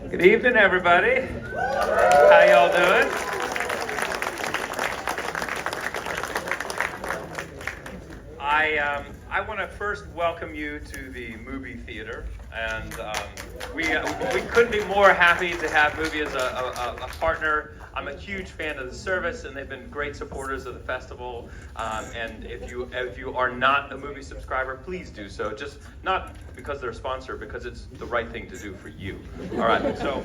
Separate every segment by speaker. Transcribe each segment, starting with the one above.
Speaker 1: Good evening, everybody. How y'all doing? I want to first welcome you to the movie theater, and we couldn't be more happy to have Movie as a partner. I'm a huge fan of the service, and they've been great supporters of the festival. And if you are not a Movie subscriber, please do so. Just not because they're a sponsor, because it's the right thing to do for you. All right. So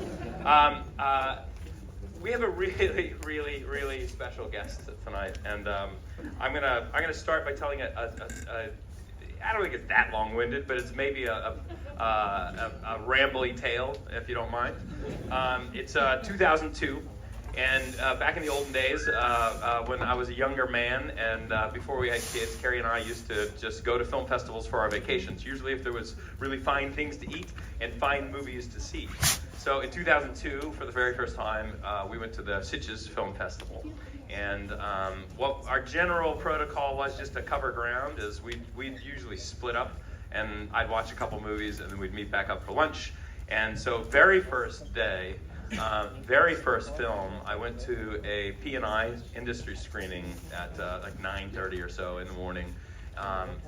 Speaker 1: we have a really special guest tonight, and I'm gonna start by telling I don't think it's that long-winded, but it's maybe a rambly tale, if you don't mind. It's 2002, and back in the olden days, when I was a younger man, and before we had kids, Carrie and I used to just go to film festivals for our vacations, usually if there was really fine things to eat and fine movies to see. So in 2002, for the very first time, we went to the Sitges Film Festival. And what our general protocol was, just to cover ground, is we'd usually split up, and I'd watch a couple movies, and then we'd meet back up for lunch. And so very first day, very first film, I went to a P&I industry screening at like 9:30 or so in the morning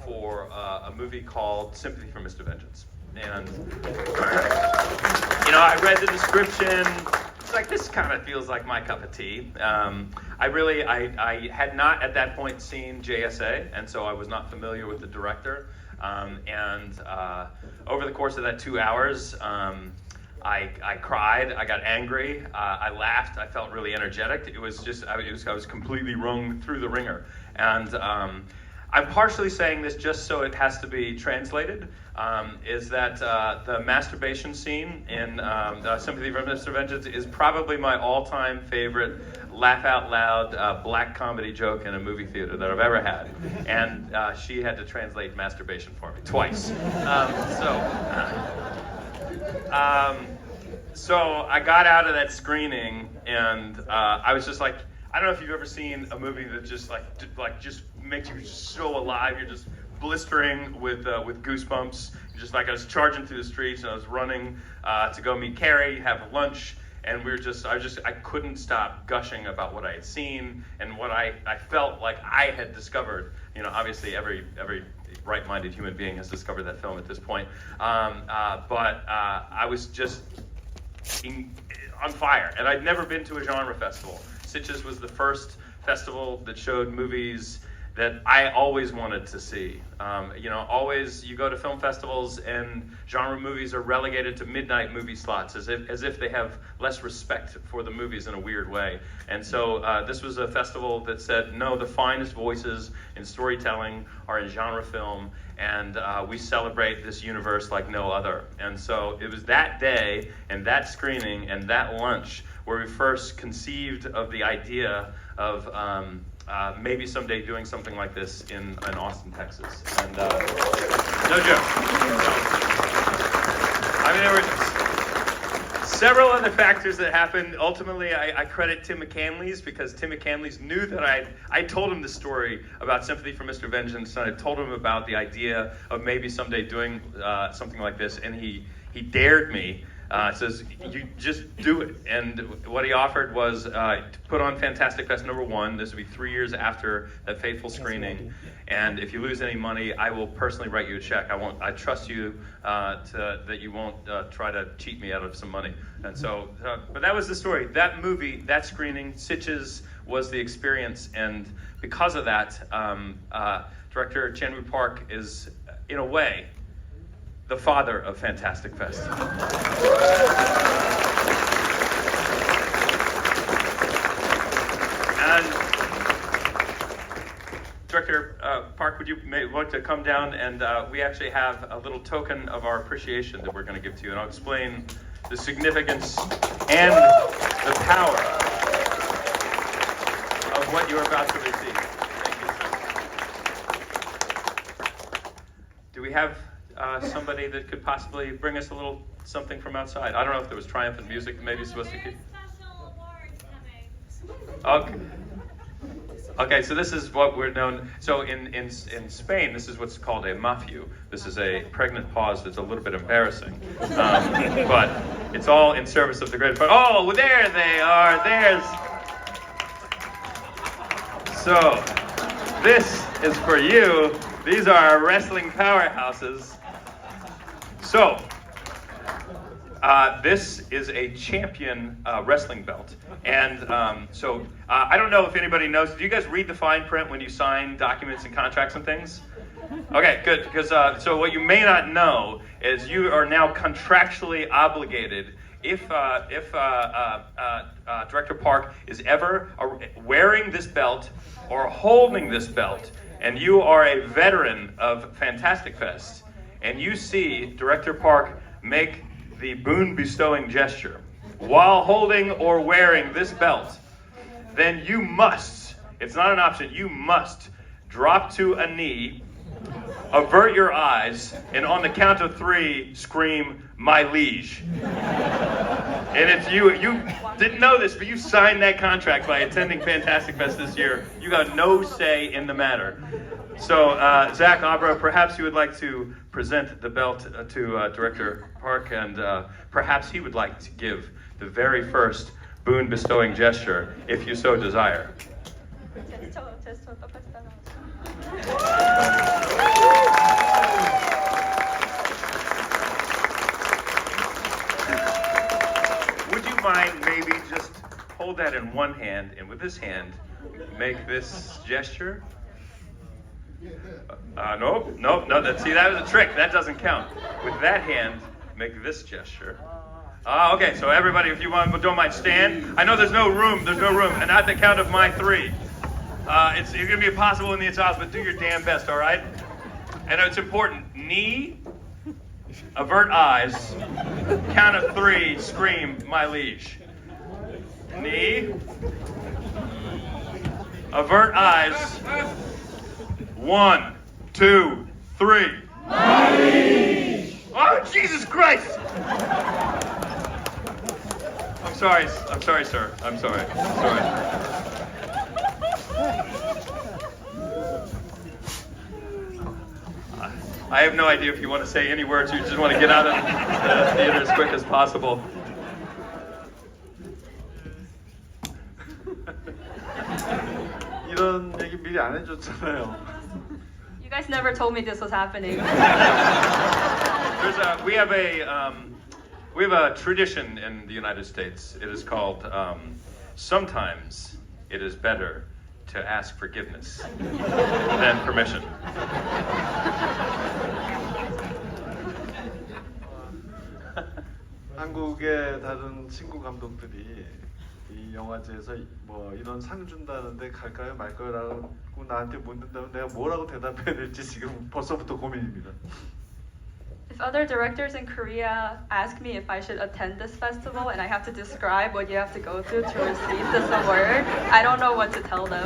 Speaker 1: for a movie called Sympathy for Mr. Vengeance. And, I read the description. It's like, this kind of feels like my cup of tea. I had not at that point seen JSA, and so I was not familiar with the director. Over the course of that 2 hours, I cried, I got angry, I laughed, I felt really energetic. It was just, I was completely wrung through the ringer. And I'm partially saying this just so it has to be translated, is that the masturbation scene in Sympathy for Mr. Vengeance is probably my all-time favorite laugh-out-loud black comedy joke in a movie theater that I've ever had. And she had to translate masturbation for me twice. So I got out of that screening, and I was just like, I don't know if you've ever seen a movie that just just makes you so alive. You're just blistering with goosebumps. Just like I was charging through the streets, and I was running to go meet Carrie, have lunch, and I couldn't stop gushing about what I had seen and what I felt like I had discovered. Obviously every right-minded human being has discovered that film at this point. But I was just on fire, and I'd never been to a genre festival. Sitges was the first festival that showed movies that I always wanted to see. Always you go to film festivals and genre movies are relegated to midnight movie slots, as if they have less respect for the movies in a weird way. And so this was a festival that said, no, the finest voices in storytelling are in genre film, and we celebrate this universe like no other. And so it was that day and that screening and that lunch where we first conceived of the idea of maybe someday doing something like this in Austin, Texas. And no joke. There were several other factors that happened. Ultimately, I credit Tim McCanley's, because Tim McCanley's knew that I told him the story about Sympathy for Mr. Vengeance, and I told him about the idea of maybe someday doing something like this, and he dared me. Says, you just do it. And what he offered was to put on Fantastic Fest #1. This would be 3 years after that fateful screening. And if you lose any money, I will personally write you a check. I trust you that you won't try to cheat me out of some money. And so, but that was the story. That movie, that screening, Sitges was the experience. And because of that, director Chan-wook Park is, in a way, the father of Fantastic Fest. And Director Park, would you want to come down, and we actually have a little token of our appreciation that we're going to give to you, and I'll explain the significance and the power of what you're about to receive. Thank you. Do we have somebody that could possibly bring us a little something from outside? I don't know if there was triumphant music maybe supposed to keep.
Speaker 2: Special award coming.
Speaker 1: Okay. Okay, so this is what we're known. So in Spain, this is what's called a mafio. This is a pregnant pause that's a little bit embarrassing, but it's all in service of the great. Oh, there they are. There's. So this is for you. These are our wrestling powerhouses. So. This is a champion wrestling belt. And I don't know if anybody knows, do you guys read the fine print when you sign documents and contracts and things? Okay, good, because so what you may not know is you are now contractually obligated if Director Park is ever wearing this belt or holding this belt, and you are a veteran of Fantastic Fest, and you see Director Park make the boon bestowing gesture while holding or wearing this belt, then you must, it's not an option, you must drop to a knee, avert your eyes, and on the count of 3, scream, "My liege." And if you didn't know this, but you signed that contract by attending Fantastic Fest this year, you got no say in the matter. So, Zach Abra, perhaps you would like to present the belt to Director Park, and perhaps he would like to give the very first boon bestowing gesture, if you so desire. Would you mind maybe just hold that in one hand, and with this hand, make this gesture? No, see, that was a trick. That doesn't count. With that hand, make this gesture. Okay, so everybody, if you don't mind, stand. I know there's no room, and at the count of my 3. It's going to be impossible in the Italians, but do your damn best, all right? And it's important. Knee, avert eyes, count of 3, scream, "My liege." Knee, avert eyes. 1, 2, 3. Mommy! Oh, Jesus Christ! I'm sorry, sir. I'm sorry. I have no idea if you want to say any words or you just want to get out of the theater as quick as possible.
Speaker 2: 이런 얘기 미리 안 해줬잖아요.
Speaker 3: You guys never told me this was happening.
Speaker 1: We have a tradition in the United States. It is called sometimes it is better to ask forgiveness than permission.
Speaker 2: 한국의 다른 친구 감독들이 이 영화제에서 뭐 이런 상 준다는데 갈까요 말까요라고 나한테 묻는다면 내가 뭐라고 대답해야 될지 지금 벌써부터 고민입니다.
Speaker 3: If other directors in Korea ask me if I should attend this festival and I have to describe what you have to go through to receive this award, I don't know what to tell them.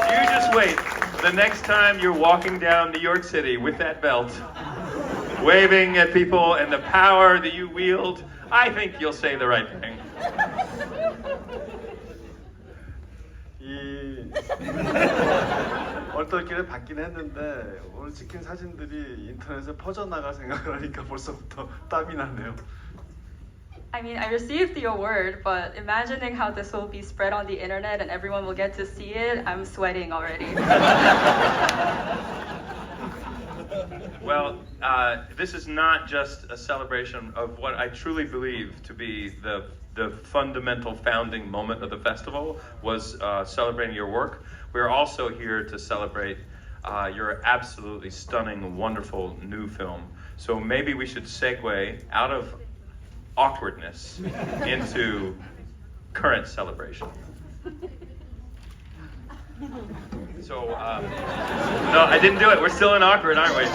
Speaker 1: You just wait. The next time you're walking down New York City with that belt, waving at people and the power that you wield, I think you'll say the right thing.
Speaker 2: 이 얼떨결에 받긴 했는데 오늘 찍힌 사진들이 인터넷에 퍼져나갈 생각을 하니까 벌써부터 땀이 나네요.
Speaker 3: I mean, I received the award, but imagining how this will be spread on the internet and everyone will get to see it, I'm sweating already.
Speaker 1: Well, this is not just a celebration of what I truly believe to be the fundamental founding moment of the festival, was celebrating your work. We're also here to celebrate your absolutely stunning, wonderful new film. So maybe we should segue out of awkwardness into current celebration. So, no, I didn't do it. We're still in awkward, aren't we?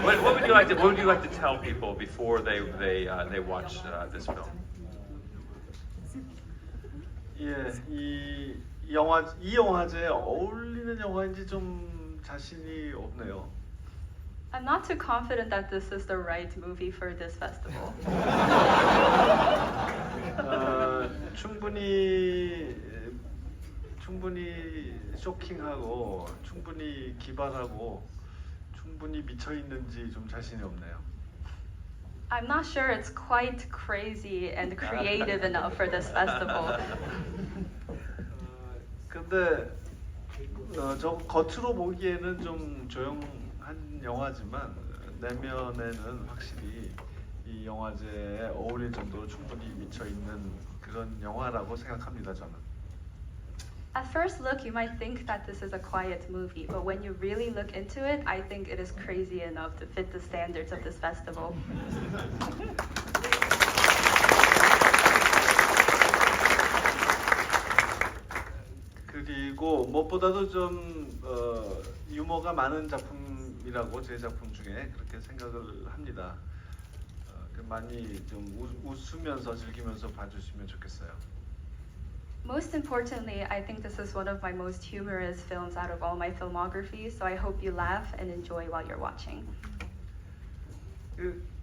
Speaker 1: What would you like to tell people before they watch this film?
Speaker 2: 예, 이 영화제에 어울리는 영화인지 좀 자신이 없네요.
Speaker 3: I'm not too confident that this is the right movie for this festival.
Speaker 2: 충분히 쇼킹하고 충분히 기발하고 충분히 미쳐 있는지 좀 자신이 없네요.
Speaker 3: I'm not sure it's quite crazy and creative enough for this festival.
Speaker 2: 근데 저 겉으로 보기에는 좀 조용한 영화지만 내면에는 확실히 이 영화제에 어울릴 정도로 충분히 미쳐 있는 그런 영화라고 생각합니다, 저는.
Speaker 3: At first look, you might think that this is a quiet movie, but when you really look into it, I think it is crazy enough to fit the standards of this festival.
Speaker 2: 그리고 무엇보다도 좀 유머가 많은 작품이라고 제 작품 중에 그렇게 생각을 합니다. 많이 좀 웃으면서 즐기면서 봐주시면 좋겠어요.
Speaker 3: Most importantly, I think this is one of my most humorous films out of all my filmography, so I hope you laugh and enjoy while you're watching.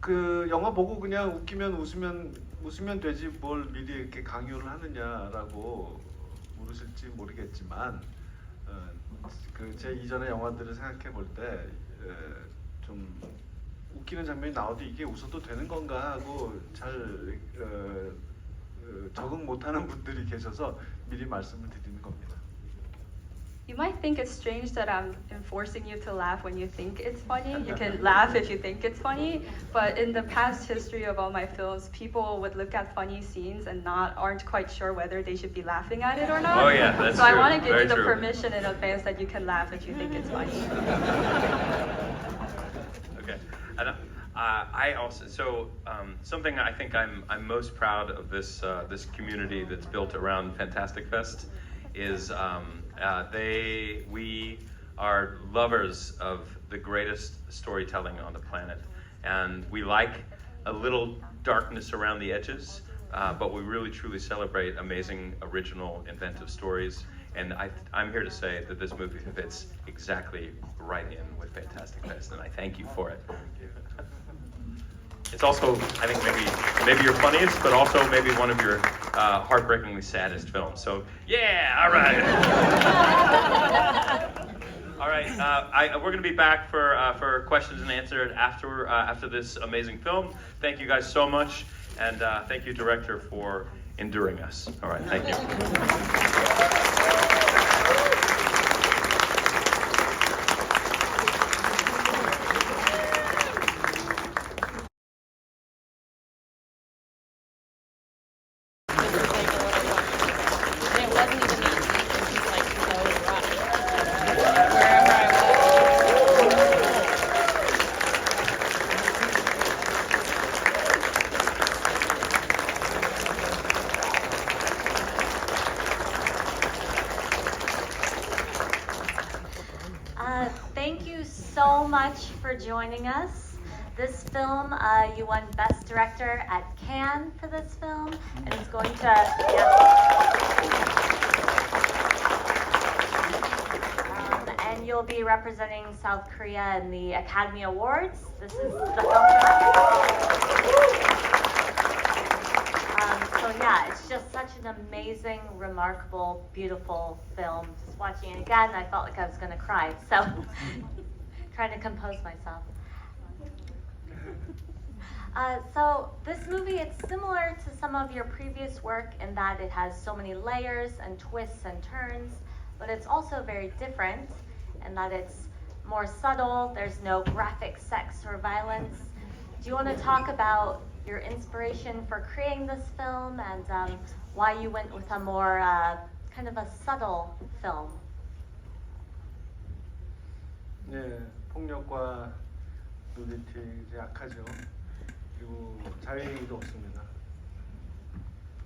Speaker 2: 그 영화 보고 그냥 웃으면 되지 뭘 미리 이렇게 강요를 하느냐라고 물으실지 모르겠지만 그 제 이전의 영화들을 생각해 볼 때 좀 웃기는 장면이 나와도 이게 웃어도 되는 건가 하고 잘 적응 못하는 분들이 계셔서 미리 말씀을 드리는 겁니다.
Speaker 3: You might think it's strange that I'm enforcing you to laugh when you think it's funny. You can laugh if you think it's funny, but in the past history of all my films, people would look at funny scenes and aren't quite sure whether they should be laughing at it or not.
Speaker 1: Oh yeah, that's
Speaker 3: so
Speaker 1: true.
Speaker 3: I want to give
Speaker 1: Very
Speaker 3: you the
Speaker 1: true.
Speaker 3: permission in advance that you can laugh if you think it's funny.
Speaker 1: Okay, and I also something I think I'm most proud of this community that's built around Fantastic Fest is we are lovers of the greatest storytelling on the planet, and we like a little darkness around the edges, but we really truly celebrate amazing, original, inventive stories. And I'm here to say that this movie fits exactly right in with Fantastic Fest, and I thank you for it. It's also, I think, maybe your funniest, but also maybe one of your heartbreakingly saddest films. So, yeah, all right. All right, we're going to be back for questions and answers after this amazing film. Thank you guys so much, and thank you, director, for enduring us. All right, thank you.
Speaker 4: It wasn't even easy. It was just like so rough. Wherever I
Speaker 5: Thank you so much for joining us. This film, you won Best Director at Cannes for this film, and it's going to, and you'll be representing South Korea in the Academy Awards. This is the film. So yeah, it's just such an amazing, remarkable, beautiful film. Just watching it again, I felt like I was going to cry. So trying to compose myself. So this movie, it's similar to some of your previous work in that it has so many layers and twists and turns, but it's also very different in that it's more subtle. There's no graphic sex or violence. Do you want to talk about your inspiration for creating this film and why you went with a more kind of a subtle film?
Speaker 2: 네, 폭력과 누디티 이제 약하죠. 그리고 자유행위도 없습니다.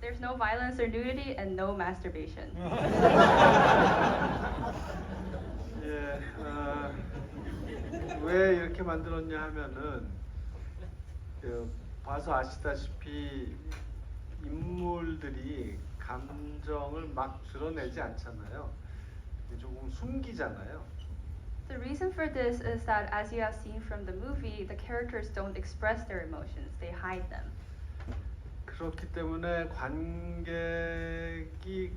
Speaker 3: There's no violence or nudity and no masturbation.
Speaker 2: 예, 왜 이렇게 만들었냐 하면은 봐서 아시다시피 인물들이 감정을 막 드러내지 않잖아요. 조금 숨기잖아요.
Speaker 3: The reason for this is that, as you have seen from the movie, the characters don't express their emotions, they hide them.
Speaker 2: 그렇기 때문에 관객이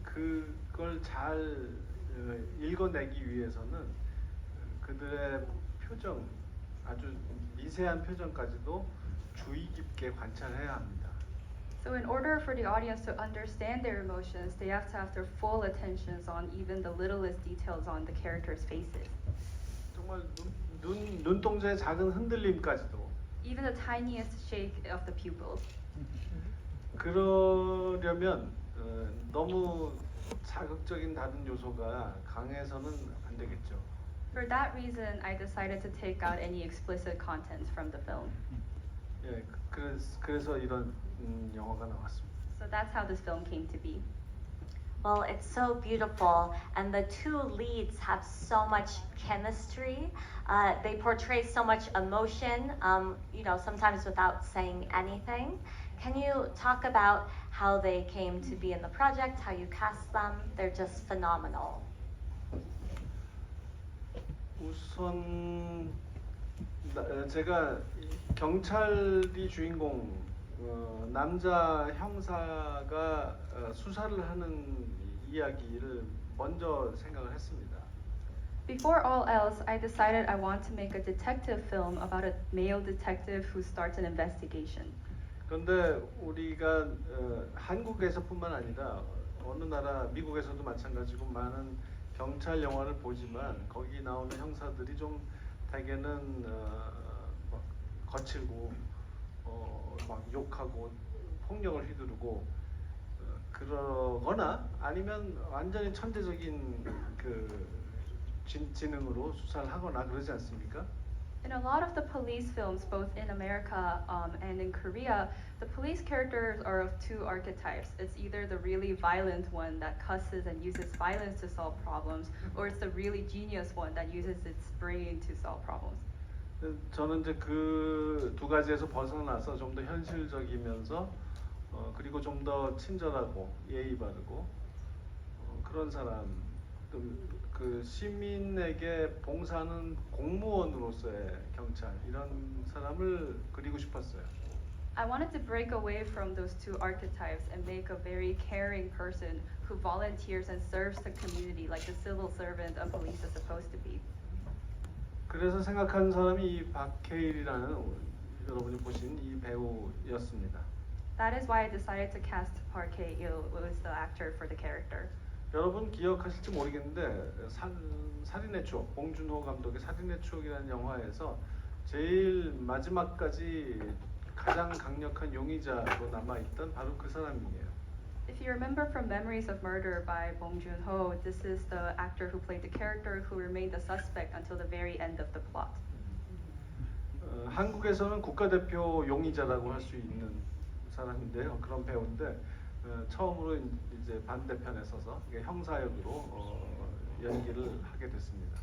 Speaker 2: 그걸 잘 읽어내기 위해서는 그들의 표정, 아주 미세한 표정까지도 주의 깊게 관찰해야 합니다.
Speaker 3: So in order for the audience to understand their emotions, they have to have their full attentions on even the littlest details on the characters' faces.
Speaker 2: 정말 눈동자의 작은 흔들림까지도.
Speaker 3: Even the tiniest shake of the pupils.
Speaker 2: 그러려면 너무 자극적인 다른 요소가 강해서는 안 되겠죠.
Speaker 3: For that reason, I decided to take out any explicit content from the film.
Speaker 2: 예, 그래서 이런 영화가 나왔습니다.
Speaker 3: So that's how this film came to be.
Speaker 5: Well, it's so beautiful, and the two leads have so much chemistry. They portray so much emotion, sometimes without saying anything. Can you talk about how they came to be in the project, how you cast them? They're just phenomenal.
Speaker 2: 우선 제가 경찰이 주인공 남자 형사가 수사를 하는 이야기를 먼저 생각을 했습니다.
Speaker 3: Before all else, I decided I want to make a detective film about a male detective who starts an investigation.
Speaker 2: 그런데 우리가 한국에서뿐만 아니라 어느 나라 미국에서도 마찬가지고 많은 경찰 영화를 보지만 거기 나오는 형사들이 좀 대개는 막 거칠고 막 욕하고 폭력을 휘두르고 그러거나 아니면 완전히 천재적인 그 지능으로 수사를 하거나 그러지 않습니까?
Speaker 3: In a lot of the police films, both in America and in Korea, the police characters are of two archetypes. It's either the really violent one that cusses and uses violence to solve problems, or it's the really genius one that uses its brain to solve problems.
Speaker 2: 저는 이제 그 두 가지에서 벗어나서 좀 더 현실적이면서 그리고 좀 더 친절하고 예의 바르고 그런 사람 그 시민에게 봉사하는 공무원으로서의 경찰 이런 사람을 그리고 싶었어요.
Speaker 3: I wanted to break away from those two archetypes and make a very caring person who volunteers and serves the community like the civil servant a police is supposed to be.
Speaker 2: 그래서 생각한 사람이 이 박해일이라는 여러분이 보신 이 배우였습니다.
Speaker 3: That is why I decided to cast Park Hae-il, who is the actor for the character.
Speaker 2: 여러분 기억하실지 모르겠는데 살인의 추억, 봉준호 감독의 살인의 추억이라는 영화에서 제일 마지막까지 가장 강력한 용의자로 남아있던 바로 그 사람이에요.
Speaker 3: If you remember from Memories of Murder by Bong Joon-ho, this is the actor who played the character who remained the suspect until the very end of the plot.
Speaker 2: 한국에서는 국가대표 용의자라고 할 수 있는 사람인데요. 그런 배우인데 처음으로 이제 반대편에 서서 형사 역으로 연기를 하게 됐습니다.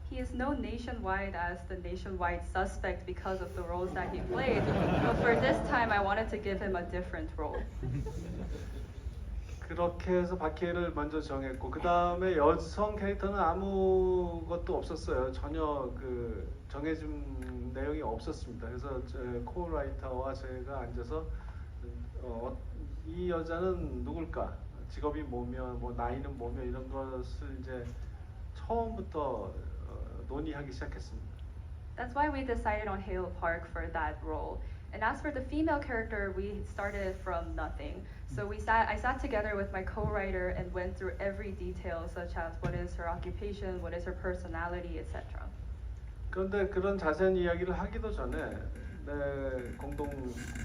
Speaker 3: He is known nationwide as the nationwide suspect because of the roles that he played, but for this time I wanted to give him a different role.
Speaker 2: 그렇게 해서 박해를 먼저 정했고 그 다음에 여성 캐릭터는 아무것도 없었어요. 전혀 그 정해진 내용이 없었습니다. 그래서 코라이터와 제가 앉아서 이 여자는 누굴까? 직업이 뭐며, 뭐 나이는 뭐며 이런 것을 이제 처음부터 논의하기 시작했습니다.
Speaker 3: That's why we decided on Hale Park for that role. And as for the female character, we started from nothing. So I sat together with my co-writer and went through every detail, such as what is her occupation, what is her personality, etc.
Speaker 2: 그런데 그런 자세한 이야기를 하기도 전에 내 공동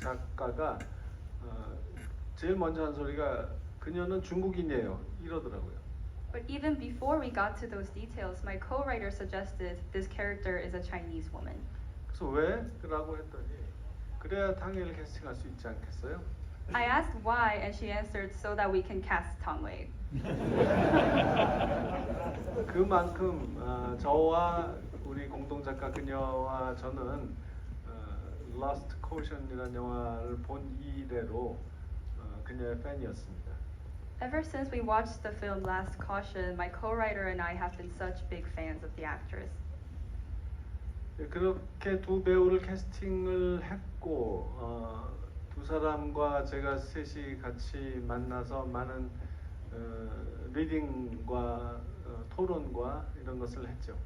Speaker 2: 작가가 제일 먼저 한 소리가 그녀는 중국인이에요 이러더라고요.
Speaker 3: But even before we got to those details, my co-writer suggested this character is a Chinese woman.
Speaker 2: 그래서 왜? 라고 했더니 그래야 탕웨이를 캐스팅할 수 있지 않겠어요?
Speaker 3: I asked why, and she answered, so that we can cast Tang Wei.
Speaker 2: 그만큼 저와 우리 공동 작가 그녀와 저는 Lost Caution이라는 영화를 본 이래로 그녀의 팬이었습니다.
Speaker 3: Ever since we watched the film Last Caution, my co-writer and I have been such big fans of the actress.
Speaker 2: 그렇게 두 배우를 캐스팅을 했고 두 사람과 제가 셋이 같이 만나서 많은 리딩과 토론과 이런 것을 했죠.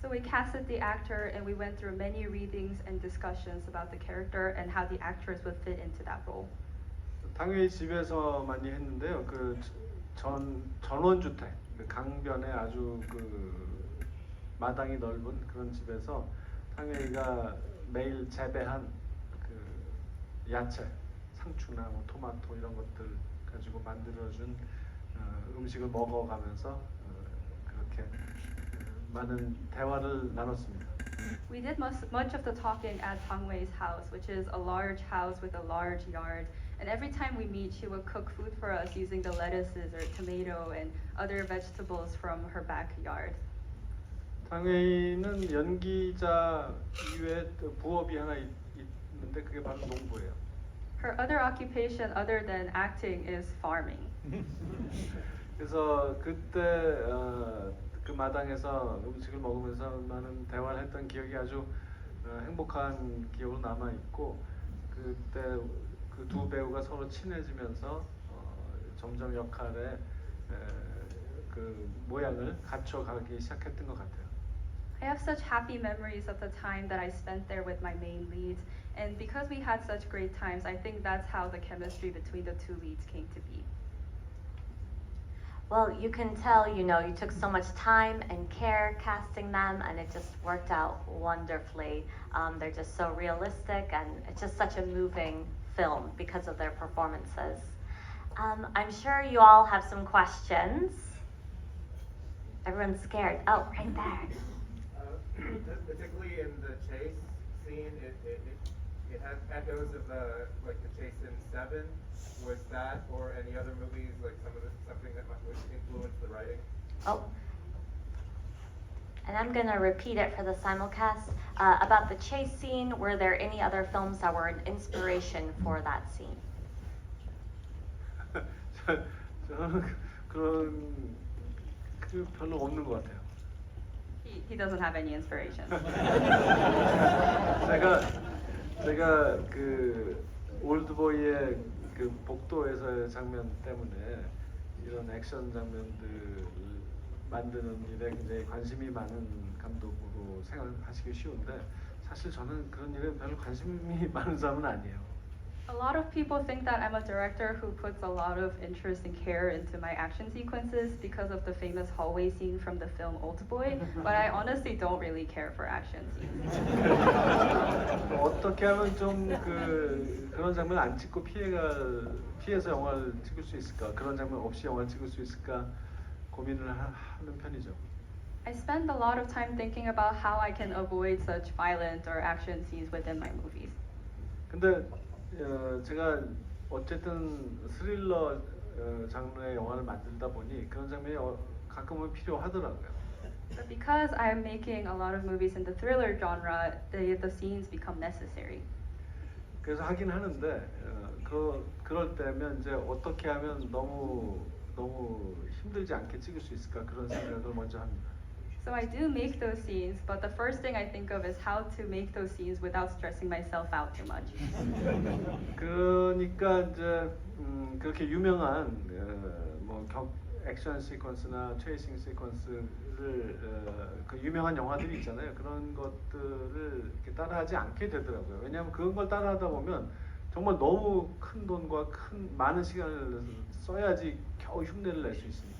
Speaker 3: So we casted the actor and we went through many readings and discussions about the character and how the actress would fit into that role.
Speaker 2: 당연히 집에서 많이 했는데요. 그 전원주택, 그 강변에 아주 그 마당이 넓은 그런 집에서 당연히가 매일 재배한 그 야채, 상추나 뭐 토마토 이런 것들 가지고 만들어준 음식을 먹어가면서 그렇게 많은 대화를 나눴습니다.
Speaker 3: We did much of the talking at Pangwei's house, which is a large house with a large yard. And every time we meet, she would cook food for us using the lettuces or tomato and other vegetables from her backyard.
Speaker 2: 당회는 연기자 이외에 또 부업이 하나 있는데 그게 바로 농부예요.
Speaker 3: Her other occupation other than acting is farming.
Speaker 2: 그래서 그때 그 마당에서 음식을 먹으면서 많은 대화를 했던 기억이 아주 행복한 기억으로 남아 있고 그때 그 두 배우가 서로 친해지면서 점점 역할의 그 모양을 갖춰가기 시작했던 것 같아요.
Speaker 3: I have such happy memories of the time that I spent there with my main leads, and because we had such great times, I think that's how the chemistry between the two leads came to be.
Speaker 5: Well, you can tell, you know, you took so much time and care casting them, and it just worked out wonderfully. They're just so realistic, and it's just such a moving film because of their performances. I'm sure you all have some questions. Everyone's scared. Oh, right there.
Speaker 6: Particularly in the chase scene, it has echoes of the chase in Seven. Was that or any other movies something that would influence the writing?
Speaker 5: Oh. And I'm going to repeat it for the simulcast. About the chase scene, were there any other films that were an inspiration for that scene?
Speaker 2: 저는 그런 그 별로 없는 것 같아요.
Speaker 3: He doesn't have any inspiration.
Speaker 2: 제가 그 올드보이의 그 복도에서의 장면 때문에 이런 액션 장면들을 만드는 일에 굉장히 관심이 많은 감독으로 생각하시기 쉬운데 사실 저는 그런 일에 별로 관심이 많은 사람은 아니에요.
Speaker 3: A lot of people think that I'm a director who puts a lot of interest and care into my action sequences because of the famous hallway scene from the film Oldboy, but I honestly don't really care for action scenes.
Speaker 2: 어떻게 하면 좀 그런 장면 안 찍고 피해서 영화를 찍을 수 있을까? 그런 장면 없이 영화를 찍을 수 있을까? 고민을 하는 편이죠.
Speaker 3: I spend a lot of time thinking about how I can avoid such violent or action scenes within my movies.
Speaker 2: 근데 제가 어쨌든 스릴러 장르의 영화를 만들다 보니 그런 장면이 가끔은 필요하더라고요.
Speaker 3: But because I'm making a lot of movies in the thriller genre, the scenes become necessary.
Speaker 2: 그래서 하긴 하는데 그럴 때면 이제 어떻게 하면 너무 힘들지 않게 찍을 수 있을까 그런 생각을 먼저 합니다.
Speaker 3: So I do make those scenes, but the first thing I think of is how to make those scenes without stressing myself out too much.
Speaker 2: 그러니까 이제 그렇게 유명한 뭐 액션 시퀀스나 체이싱 시퀀스를 그 유명한 영화들이 있잖아요. 그런 것들을 이렇게 따라하지 않게 되더라고요. 왜냐하면 그런 걸 따라하다 보면 정말 너무 큰 돈과 많은 시간을 써야지 겨우 흉내를 낼 수 있습니다.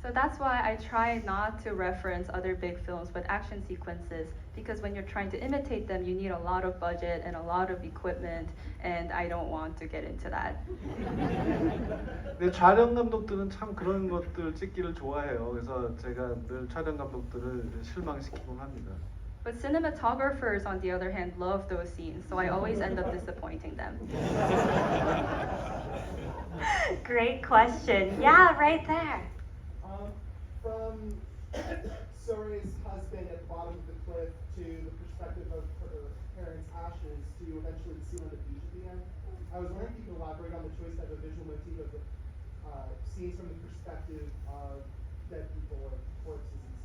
Speaker 3: So that's why I try not to reference other big films with action sequences, because when you're trying to imitate them, you need a lot of budget and a lot of equipment, and I don't want to get into that.
Speaker 2: 근데 촬영 감독들은 참 그런 것들 찍기를 좋아해요. 그래서 제가 늘 촬영 감독들을 실망시키곤 합니다.
Speaker 3: But cinematographers, on the other hand, love those scenes, so I always end up disappointing them.
Speaker 5: Great question. Yeah, right there.
Speaker 7: From Sore's husband at the bottom of the cliff to the perspective of her parents' ashes to eventually the scene on the beach at the end, I was wondering if you could elaborate on the choice to have a visual motif of the scenes from the perspective of dead people or corpses and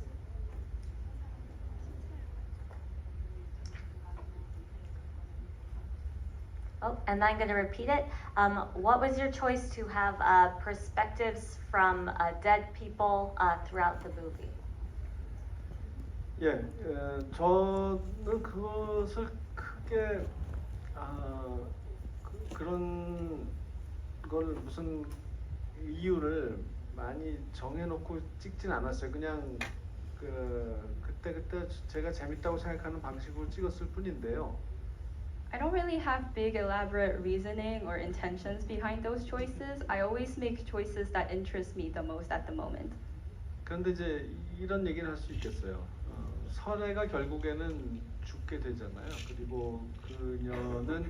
Speaker 5: Oh, and I'm going to repeat it. What was your choice to have perspectives from dead people throughout the movie?
Speaker 2: 예, 저는 그것을 크게 그런 걸 무슨 이유를 많이 정해놓고 찍진 않았어요. 그냥 그때 제가 재밌다고 생각하는 방식으로 찍었을 뿐인데요.
Speaker 3: I don't really have big elaborate reasoning or intentions behind those choices. I always make choices that interest me the most at the moment.
Speaker 2: 그런데 이제 이런 얘기를 할 수 있겠어요. 설애가 결국에는 죽게 되잖아요. 그리고 그녀는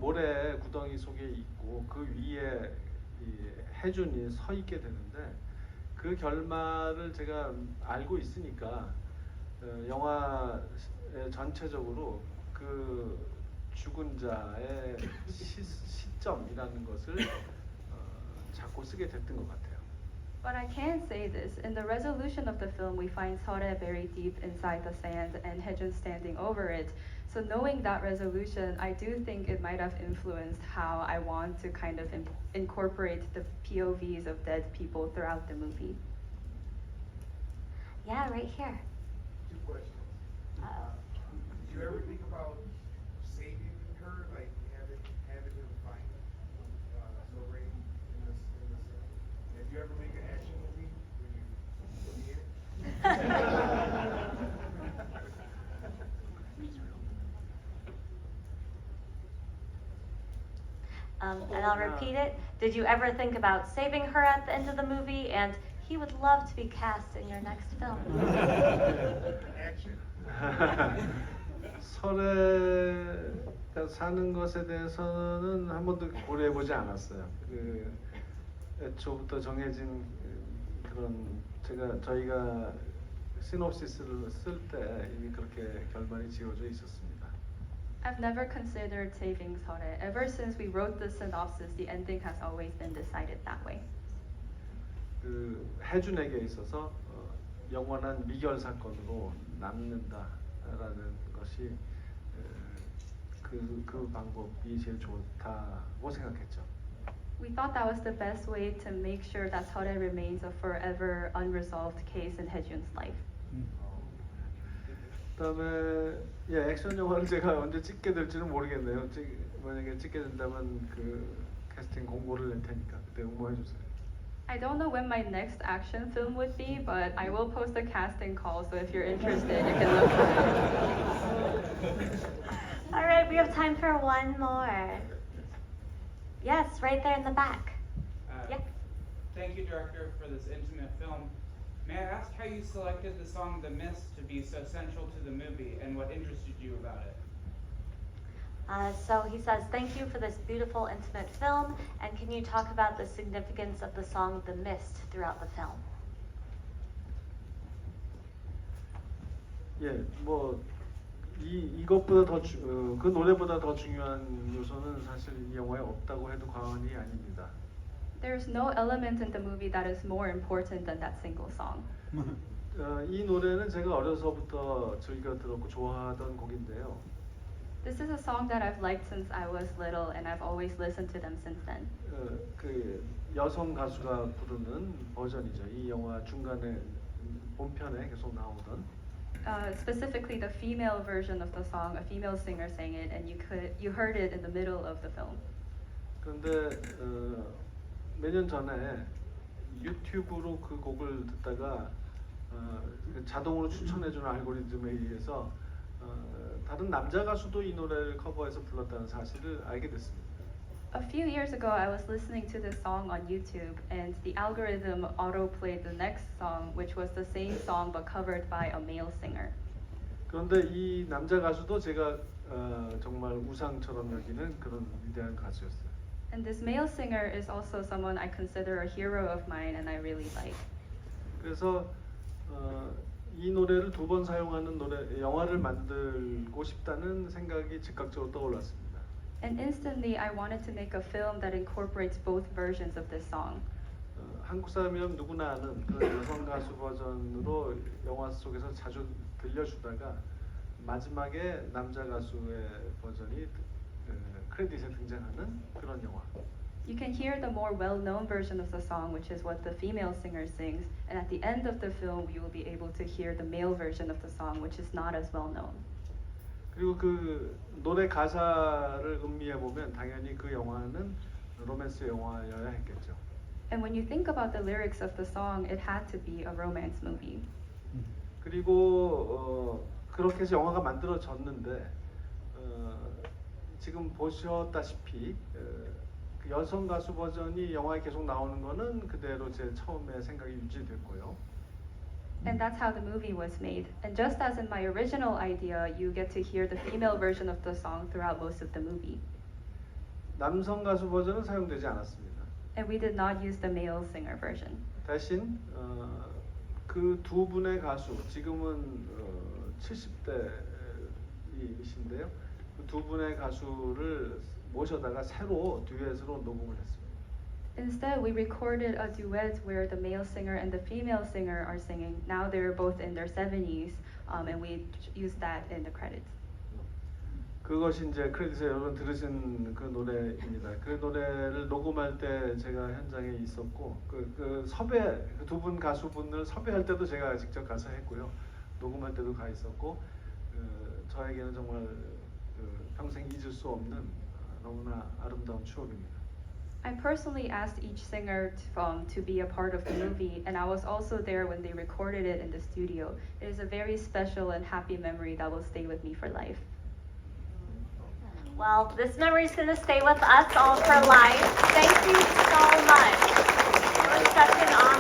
Speaker 2: 모래 구덩이 속에 있고 그 위에 해준이 서 있게 되는데 그 결말을 제가 알고 있으니까 영화 전체적으로 그 죽은 자의 시점이라는 것을 자꾸 쓰게 됐던 것 같아요.
Speaker 3: But I can say this, in the resolution of the film we find Sore buried deep inside the sand and Haejun standing over it. So knowing that resolution, I do think it might have influenced how I want to kind of incorporate the POVs of dead people throughout the movie.
Speaker 5: Yeah, right here.
Speaker 6: Two questions. Did you ever think about saving her, like having him find Zoe in this film? If you ever make an action movie, would you be in it?
Speaker 5: And I'll repeat it. Did you ever think about saving her at the end of the movie? And he would love to be cast in your next film.
Speaker 6: Action.
Speaker 2: 설애가 사는 것에 대해서는 한 번도 고려해보지 않았어요. 애초부터 정해진 그런 저희가 시놉시스를 쓸 때 이미 그렇게 결말이 지어져 있었습니다.
Speaker 3: I've never considered saving Sore. Ever since we wrote the synopsis, the ending has always been decided that way.
Speaker 2: 그 해준에게 있어서 영원한 미결 사건으로 남는다라는 것이 그 방법이 제일 좋다고 생각했죠.
Speaker 3: We thought that was the best way to make sure that Sore remains a forever unresolved case in Haejun's life.
Speaker 2: 그다음에 액션 영화를 제가 언제 찍게 될지는 모르겠네요. 만약에 찍게 된다면 그 캐스팅 공고를 낼 테니까 그때 응모해 주세요.
Speaker 3: I don't know when my next action film would be, but I will post a casting call, so if you're interested, you can look for it.
Speaker 5: All right, we have time for one more. Yes, right there in the back. Yeah.
Speaker 8: Thank you, director, for this intimate film. May I ask how you selected the song "The Mist" to be so central to the movie, and what interested you about it?
Speaker 5: So he says, thank you for this beautiful, intimate film, and can you talk about the significance of the song "The Mist" throughout the film?
Speaker 2: 이것보다 그 노래보다 더 중요한 요소는 사실 이 영화에 없다고 해도 과언이 아닙니다.
Speaker 3: There's no element in the movie that is more important than that single song.
Speaker 2: 이 노래는 제가 어려서부터 즐겨 들었고 좋아하던 곡인데요.
Speaker 3: This is a song that I've liked since I was little, and I've always listened to them since then.
Speaker 2: 그 여성 가수가 부르는 버전이죠. 이 영화 중간에 본편에 계속 나오던.
Speaker 3: Specifically, the female version of the song, a female singer sang it, and you heard it in the middle of the film.
Speaker 2: 그런데 몇 년 전에 유튜브로 그 곡을 듣다가 자동으로 추천해주는 알고리즘에 의해서 다른 남자 가수도 이 노래를 커버해서 불렀다는 사실을 알게 됐습니다.
Speaker 3: A few years ago, I was listening to this song on YouTube, and the algorithm auto-played the next song, which was the same song but covered by a male singer.
Speaker 2: 그런데 이 남자 가수도 제가 정말 우상처럼 여기는 그런 위대한 가수였어요.
Speaker 3: And this male singer is also someone I consider a hero of mine and I really like.
Speaker 2: 그래서 이 노래를 두 번 사용하는 영화를 만들고 싶다는 생각이 즉각적으로 떠올랐습니다.
Speaker 3: And instantly I wanted to make a film that incorporates both versions of this song.
Speaker 2: 한국 사람이면 누구나 아는 그런 여성 가수 버전으로 영화 속에서 자주 들려주다가 마지막에 남자 가수의 버전이 크레딧에 등장하는 그런 영화.
Speaker 3: You can hear the more well-known version of the song, which is what the female singer sings, and at the end of the film, you will be able to hear the male version of the song, which is not as well-known.
Speaker 2: 그리고 그 노래 가사를 음미해 보면 당연히 그 영화는 로맨스 영화여야 했겠죠.
Speaker 3: And when you think about the lyrics of the song, it had to be a romance movie.
Speaker 2: 그리고 그렇게 해서 영화가 만들어졌는데 지금 보셨다시피 그 여성 가수 버전이 영화에 계속 나오는 거는 그대로 제 처음에 생각이 유지됐고요.
Speaker 3: And that's how the movie was made. And just as in my original idea, you get to hear the female version of the song throughout most of the movie.
Speaker 2: 남성 가수 버전은 사용되지 않았습니다.
Speaker 3: And we did not use the male singer version.
Speaker 2: 대신 그 두 분의 가수 지금은 70대이신데요. 그 두 분의 가수를 모셔다가 새로 듀엣으로 녹음을 했습니다.
Speaker 3: Instead, we recorded a duet where the male singer and the female singer are singing. Now they're both in their 70s, and we used that in the credits.
Speaker 2: 그것이 이제 크레딧에 여러분 들으신 그 노래입니다. 그 노래를 녹음할 때 제가 현장에 있었고 그 섭외 그 두 분 가수분을 섭외할 때도 제가 직접 가서 했고요. 녹음할 때도 가 있었고 저에게는 정말 평생 잊을 수 없는 너무나 아름다운 추억입니다.
Speaker 3: I personally asked each singer to be a part of the movie, and I was also there when they recorded it in the studio. It is a very special and happy memory that will stay with me for life.
Speaker 5: Well, this memory is going to stay with us all for life. Thank you so much. It was such an honor.